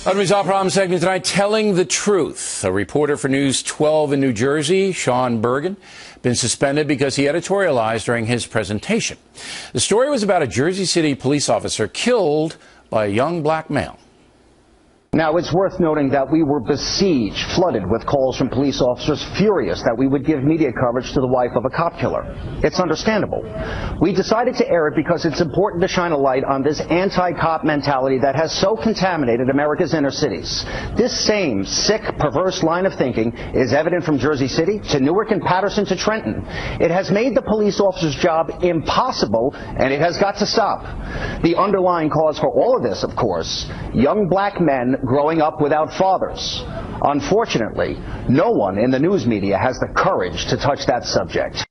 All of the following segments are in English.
Unresolved Problem segment tonight, Telling the Truth. A reporter for News 12 in New Jersey, Sean Bergen, been suspended because he editorialized during his presentation. The story was about a Jersey City police officer killed by a young black male. Now, it's worth noting that we were besieged, flooded with calls from police officers furious that we would give media coverage to the wife of a cop killer. It's understandable. We decided to air it because it's important to shine a light on this anti-cop mentality that has so contaminated America's inner cities. This same sick, perverse line of thinking is evident from Jersey City to Newark and Patterson to Trenton. It has made the police officer's job impossible, and it has got to stop. The underlying cause for all of this, of course, young black men growing up without fathers. Unfortunately, no one in the news media has the courage to touch that subject.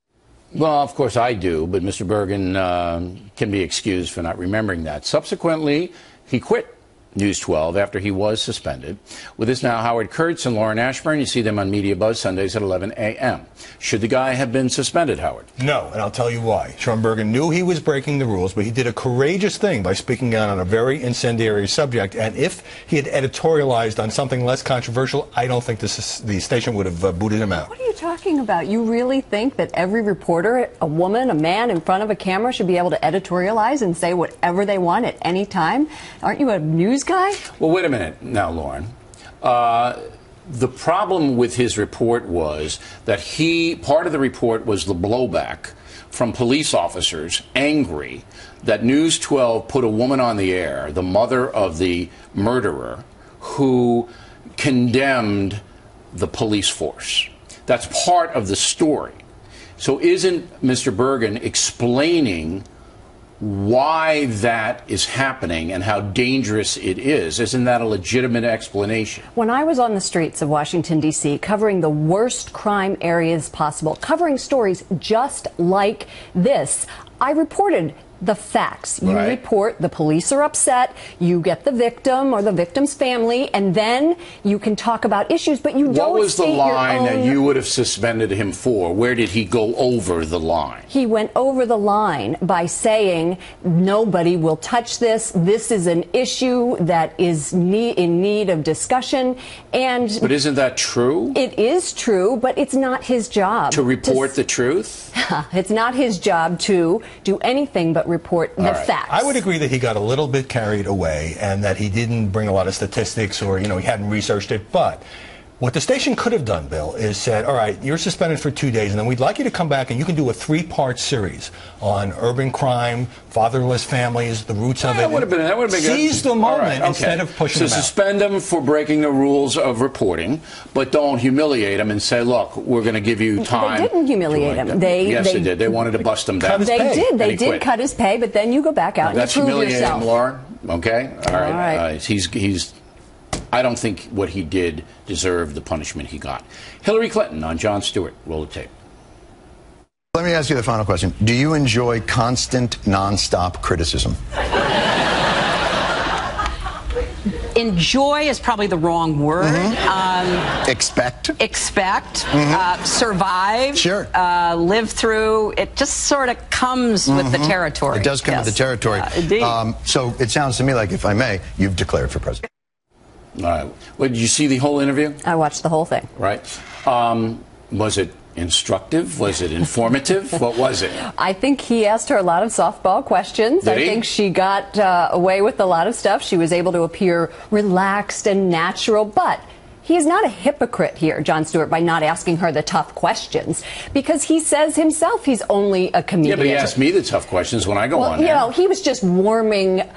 Well, of course I do, but Mr. Bergen can be excused for not remembering that. Subsequently, he quit News 12 after he was suspended. With us now, Howard Kurtz and Lauren Ashburn. You see them on Media Buzz Sundays at 11 a.m. Should the guy have been suspended, Howard? No, and I'll tell you why. Sean Bergen knew he was breaking the rules, but he did a courageous thing by speaking out on a very incendiary subject. And if he had editorialized on something less controversial, I don't think the station would have booted him out. What are you talking about? You really think that every reporter, a woman, a man in front of a camera should be able to editorialize and say whatever they want at any time? Aren't you a news guy? Well, wait a minute now, Lauren. The problem with his report was that part of the report was the blowback from police officers angry that News 12 put a woman on the air, the mother of the murderer, who condemned the police force. That's part of the story. So isn't Mr. Bergen explaining why that is happening and how dangerous it is? Isn't that a legitimate explanation? When I was on the streets of Washington, D.C., covering the worst crime areas possible, covering stories just like this, I reported the facts. You report the police are upset, you get the victim or the victim's family, and then you can talk about issues, but you don't. What was the line that you would have suspended him for? Where did he go over the line? He went over the line by saying nobody will touch this. This is an issue that is in need of discussion. But isn't that true? It is true, but it's not his job. To report the truth? It's not his job to do anything but report the facts. I would agree that he got a little bit carried away and that he didn't bring a lot of statistics or, he hadn't researched it. But what the station could have done, Bill, is said, all right, you're suspended for 2 days, and then we'd like you to come back and you can do a 3-part series on urban crime, fatherless families, the roots of it. That would have been good. Seize the moment instead of pushing them out. So suspend them for breaking the rules of reporting, but don't humiliate them and say, look, we're going to give you time. They didn't humiliate him. Yes, they did. They wanted to bust him down. They did cut his pay, but then you go back out and you prove yourself. That's humiliating, Lauren. Okay? All right. I don't think what he did deserved the punishment he got. Hillary Clinton on Jon Stewart. Roll the tape. Let me ask you the final question. Do you enjoy constant, nonstop criticism? Enjoy is probably the wrong word. Expect. Survive. Sure. Live through. It just sort of comes with the territory. It does come with the territory. Indeed. So it sounds to me like, if I may, you've declared for president. All right. Well, did you see the whole interview? I watched the whole thing. Right. Was it instructive? Was it informative? What was it? I think he asked her a lot of softball questions. Did he? I think she got away with a lot of stuff. She was able to appear relaxed and natural, but he is not a hypocrite here, Jon Stewart, by not asking her the tough questions, because he says himself he's only a comedian. Yeah, but he asked me the tough questions when I go on there. He was just warming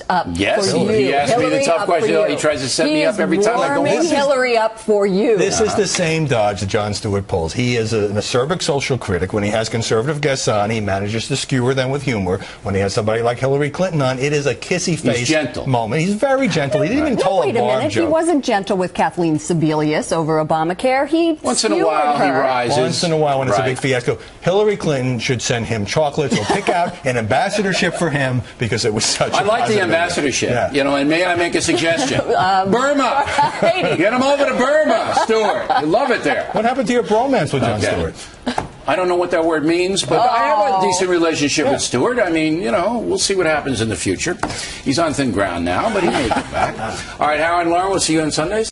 up yes, for you. He asked Hillary me the tough question. He tries to set me up every time I go on. He's warming Hillary up for you. This is the same dodge that Jon Stewart pulls. He is an acerbic social critic. When he has conservative guests on, he manages to skewer them with humor. When he has somebody like Hillary Clinton on, it is a kissy-face moment. He's very gentle. He didn't even tell a wait a minute. joke. He wasn't gentle with Kathleen Sebelius over Obamacare. He once in a while he rises. Once in a while when it's a big fiasco. Hillary Clinton should send him chocolates or pick out an ambassadorship for him because it was such I like the ambassadorship. Yeah. And may I make a suggestion? Burma. Get him over to Burma, Stewart. You love it there. What happened to your bromance with Jon Stewart? I don't know what that word means, but I have a decent relationship with Stewart. I mean, you know, we'll see what happens in the future. He's on thin ground now, but he may get back. All right, Howard and Lauren, we'll see you on Sundays.